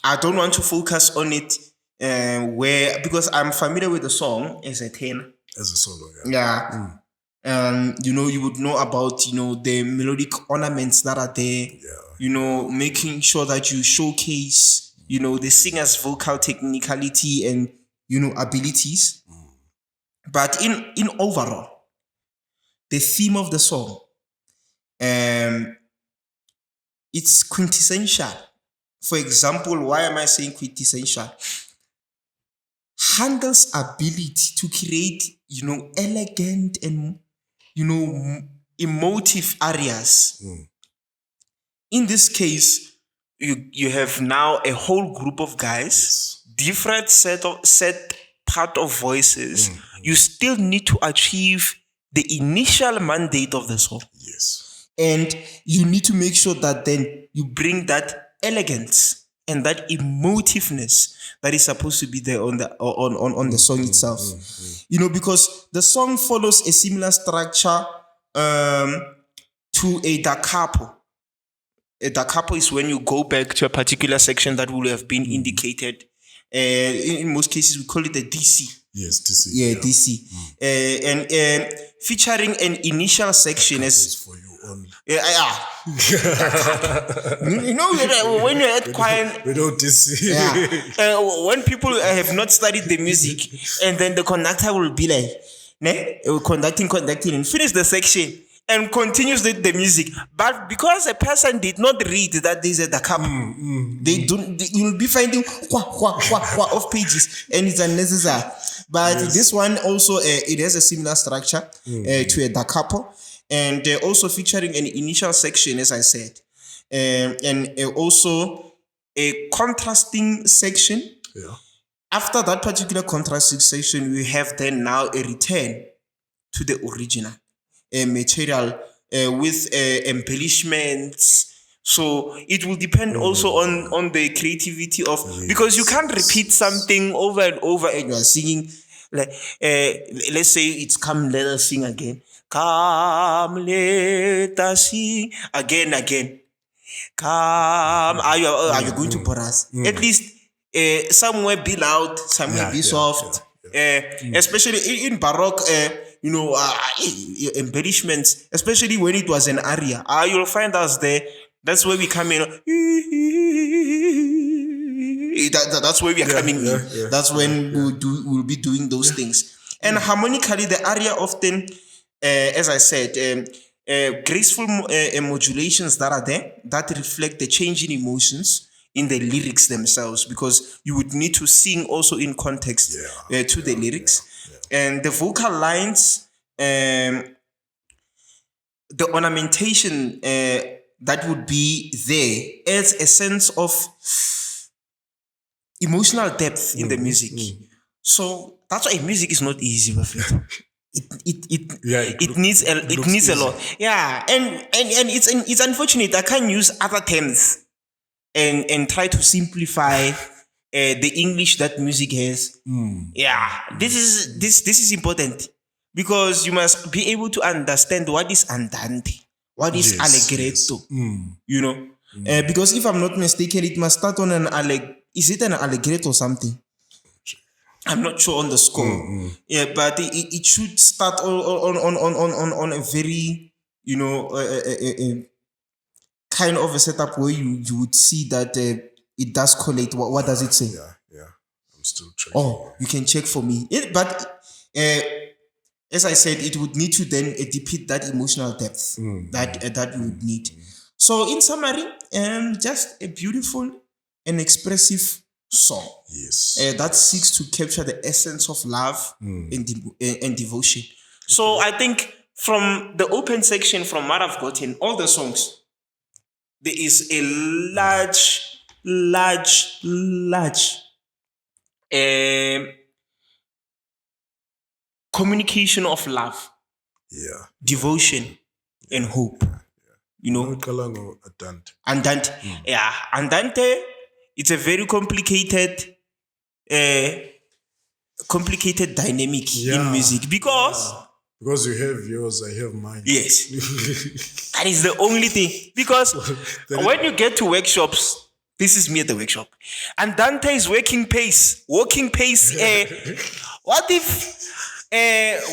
I don't want to focus on it because I'm familiar with the song as a tenor. As a solo, You know, you would know about, you know, the melodic ornaments that are there, you know, making sure that you showcase, you know, the singer's vocal technicality and, you know, abilities. But in overall, the theme of the song, it's quintessential. For example, why am I saying quintessential? Handel's ability to create, you know, elegant and, you know, emotive arias. In this case, you have now a whole group of guys, different set part of voices. You still need to achieve the initial mandate of the song. Yes. And you need to make sure that then you bring that elegance and that emotiveness that is supposed to be there on the song itself. You know, because the song follows a similar structure to a da capo. A da capo is when you go back to a particular section that will have been indicated. In most cases, we call it a DC. Yes, DC. Yeah, DC. And featuring an initial section It's as for you only. you know when you're at choir. We don't DC. Yeah. When people have not studied the music, and then the conductor will be like, conducting, and finish the section and continues the music. But because a person did not read that there's a da capo, you'll be finding of pages, and it's unnecessary. But this one also it has a similar structure to a da capo, and also featuring an initial section, as I said, and also a contrasting section. Yeah. After that particular contrasting section, we have then now a return to the original material with embellishments. So it will depend also on the creativity of, because you can't repeat something over and over and you are singing like let's say it's "Come Let Us Sing Again." Come let us sing again. Come, are you going to chorus? At least somewhere be loud, somewhere be soft. Especially in Baroque, embellishments, especially when it was an aria. You'll find us there. That's where we come in. That's where we are coming in. That's when we'll be doing those things. And harmonically, the aria often, as I said, graceful modulations that are there that reflect the changing emotions in the lyrics themselves, because you would need to sing also in context to the lyrics. And the vocal lines, the ornamentation that would be there adds a sense of emotional depth in the music. So that's why music is not easy, my friend. It needs a lot. Yeah, and it's unfortunate I can't use other terms and try to simplify the English that music has. Yeah, this is important, because you must be able to understand what is andante, what is allegretto. You know, because if I'm not mistaken, it must start on an is it an allegretto or something? I'm not sure on the score. Yeah, but it should start on a very, kind of a setup where you would see that it does collate. What does it say? Yeah. I'm still checking. Oh, you can check for me. But as I said, it would need to then depict that emotional depth that we would need. So in summary, just a beautiful and expressive song. Yes. That seeks to capture the essence of love and devotion. So I think from the open section, from what I've gotten, all the songs, there is a large communication of love, devotion, and hope. You know, Andante. Yeah, Andante. It's a very complicated dynamic in music, because you have yours, I have mine. Yes, that is the only thing. Because when you get to workshops, this is me at the workshop, and Dante is walking pace. What if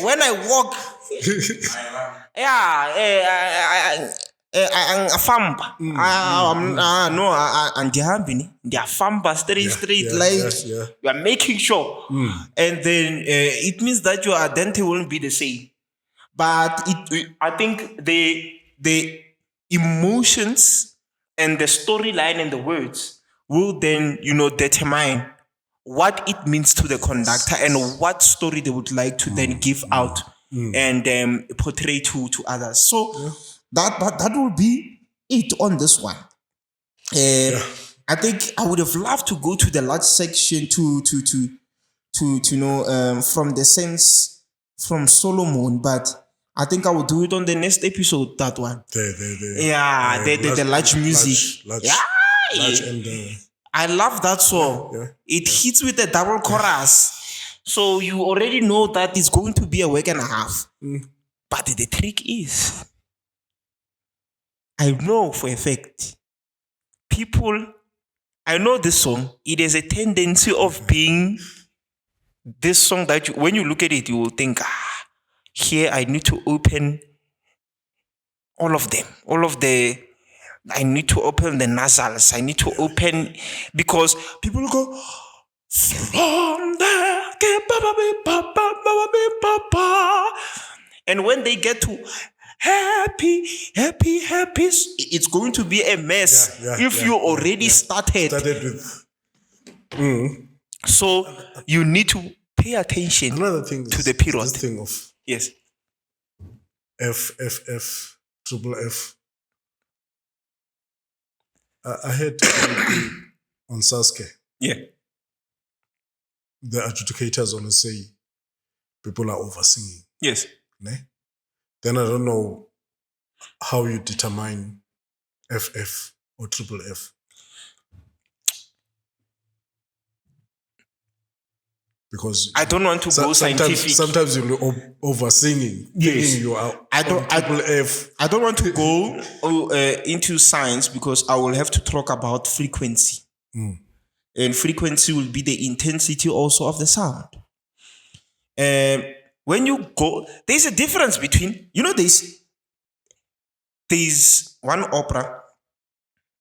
when I walk, famba. No, famba straight. You are making sure, and then it means that your identity won't be the same. But I think the emotions and the storyline and the words will then determine what it means to the conductor and what story they would like to then give out and portray to others. So that will be it on this one. I think I would have loved to go to the large section to know from the sense from Solomon, but I think I will do it on the next episode. That one, the large music. Large and, I love that song. It hits with a double chorus, so you already know that it's going to be a week and a half. But the trick is, I know for a fact, I know this song, it has a tendency of being this song that when you look at it, you will think, here I need to open all of them, I need to open the nasals. I need to open, because people go from there, and when they get to happy, it's going to be a mess if you already started with. So you need to pay attention Another thing to is the period. this thing of Yes. F, triple F. I heard on Sasuke, Yeah. the adjudicators always say people are over singing. Yes. Ne? Then I don't know how you determine FF or triple F. Because I don't want to go scientific. Sometimes you're over singing. Yes. You are triple F. I don't want to go into science, because I will have to talk about frequency. And frequency will be the intensity also of the sound. When you go, there's a difference between, there's one opera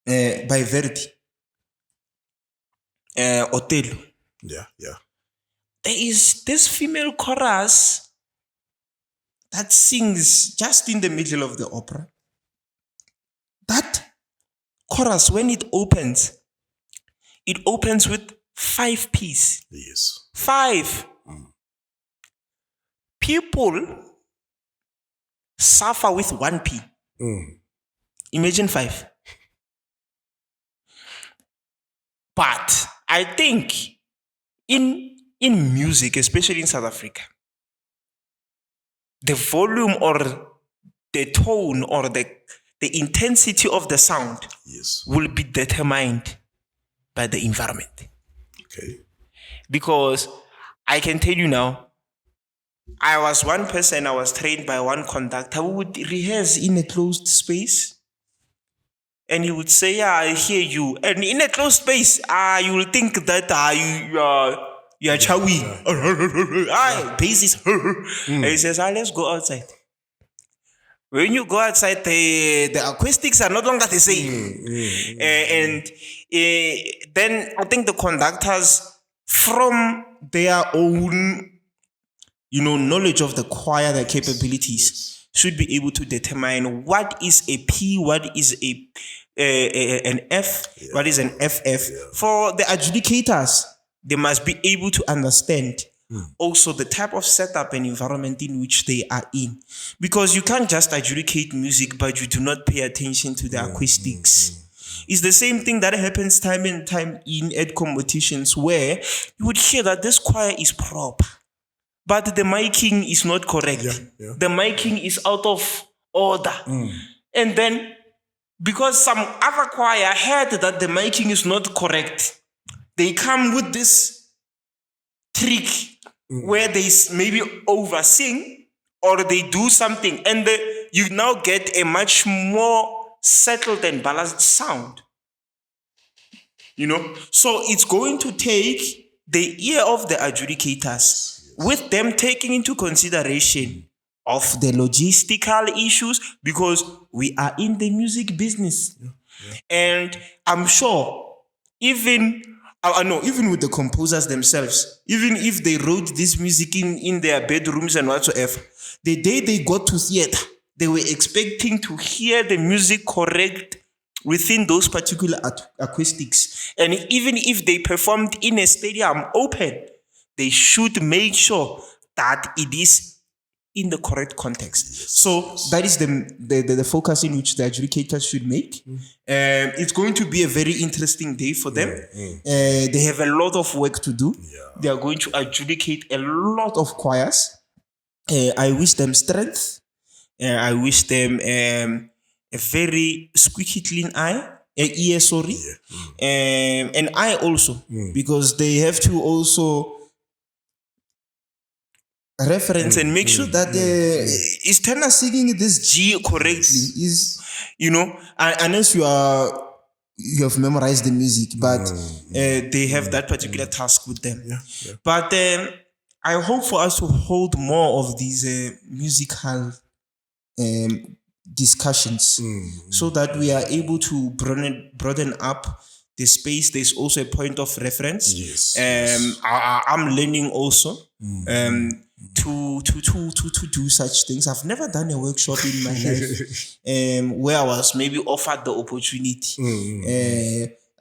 by Verdi, Otello. Yeah. There is this female chorus that sings just in the middle of the opera. That chorus, when it opens with 5 P's. Yes. 5. People suffer with 1 P. Imagine 5. But I think in music, especially in South Africa, the volume or the tone or the intensity of the sound will be determined by the environment. Okay. Because I can tell you now, I was one person, I was trained by one conductor who would rehearse in a closed space. And he would say, I hear you. And in a closed space, you will think that you are chowing. Basis. And he says, let's go outside. When you go outside, the acoustics are no longer the same. And then I think the conductors, from their own knowledge of the choir, their capabilities, should be able to determine what is a P, what is an F, what is an FF. For the adjudicators, they must be able to understand also the type of setup and environment in which they are in. Because you can't just adjudicate music, but you do not pay attention to the acoustics. It's the same thing that happens time and time in ed competitions, where you would hear that this choir is proper, but the miking is not correct. The miking is out of order. And then, because some other choir heard that the miking is not correct, they come with this trick where they maybe over-sing or they do something, and you now get a much more settled and balanced sound. So it's going to take the ear of the adjudicators, with them taking into consideration of the logistical issues, because we are in the music business. And I'm sure even with the composers themselves, even if they wrote this music in their bedrooms and whatsoever, the day they got to theater, they were expecting to hear the music correct within those particular acoustics. And even if they performed in a stadium open, they should make sure that it is in the correct context. So that is the focus in which the adjudicators should make. It's going to be a very interesting day for them. They have a lot of work to do. They are going to adjudicate a lot of choirs. I wish them strength. I wish them a very squeaky clean ear, and eye also, because they have to also reference and make sure that is tenor singing this G correctly. Is unless you have memorized the music, but they have that particular task with them. But I hope for us to hold more of these musical discussions so that we are able to broaden up the space. There's also a point of reference. Yes. I'm learning also to do such things. I've never done a workshop in my life where I was maybe offered the opportunity.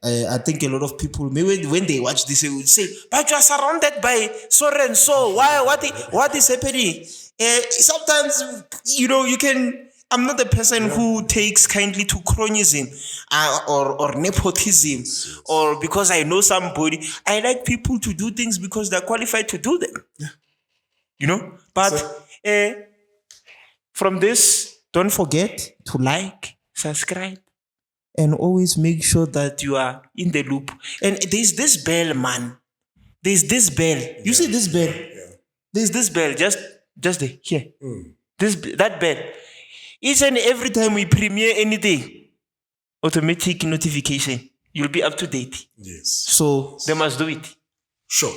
I think a lot of people, maybe when they watch this, they would say, "But you are surrounded by so and so. Why? What is happening?" Sometimes, you can. I'm not a person who takes kindly to cronyism or nepotism, or because I know somebody. I like people to do things because they're qualified to do them. But from this, don't forget to like, subscribe, and always make sure that you are in the loop. And there's this bell, man. There's this bell. You see this bell? Yeah. There's this bell. Just here. That bell. Each and every time we premiere anything, automatic notification. You'll be up to date. Yes. So they must do it. Sure.